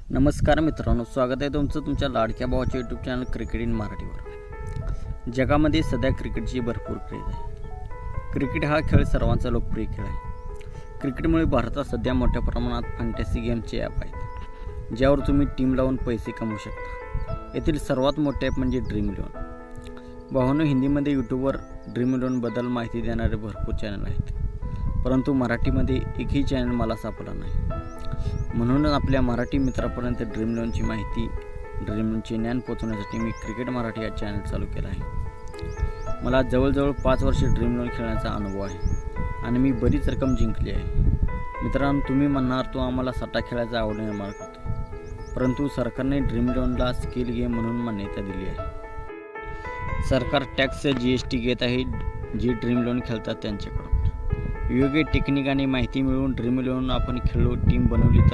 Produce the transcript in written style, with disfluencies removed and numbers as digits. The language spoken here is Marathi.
नमस्कार मित्रांनो, स्वागत आहे तुमचं तुमच्या लाडक्या भावाच्या यूट्यूब चॅनल क्रिकेट इन मराठीवर. जगामध्ये सध्या क्रिकेटची भरपूर क्रेज आहे. क्रिकेट हा खेळ सर्वांचा लोकप्रिय खेळ आहे. क्रिकेटमुळे भारतात सध्या मोठ्या प्रमाणात फॅन्टसी गेमचे ॲप आहेत, ज्यावर तुम्ही टीम लावून पैसे कमवू शकता. येथील सर्वात मोठे ॲप म्हणजे ड्रीम 11. भावांनो, हिंदीमध्ये यूट्यूबवर ड्रीम 11बद्दल माहिती देणारे भरपूर चॅनल आहेत, परंतु मराठीमध्ये एकही चॅनल मला सापडला नाही. म्हणूनच आपल्या मराठी मित्रापर्यंत ड्रीम 11ची माहिती, ड्रीम 11चे ज्ञान पोहोचवण्यासाठी मी क्रिकेट मराठी हा चॅनल चालू केला आहे. मला जवळजवळ 5 वर्षे ड्रीम 11 खेळण्याचा अनुभव आहे आणि मी बरीच रक्कम जिंकली आहे. मित्रांनो, तुम्ही म्हणणार तो आम्हाला सट्टा खेळायचा आवड निर्माण करतो, परंतु सरकारने ड्रीम 11ला स्किल गेम म्हणून मान्यता दिली आहे. सरकार टॅक्स GST घेत आहे जे ड्रीम 11 खेळतात त्यांच्याकडून. योग्य टेक्निक आणि माहिती मिळवून ड्रीम 11 आपण खेळलो, टीम बनवली तर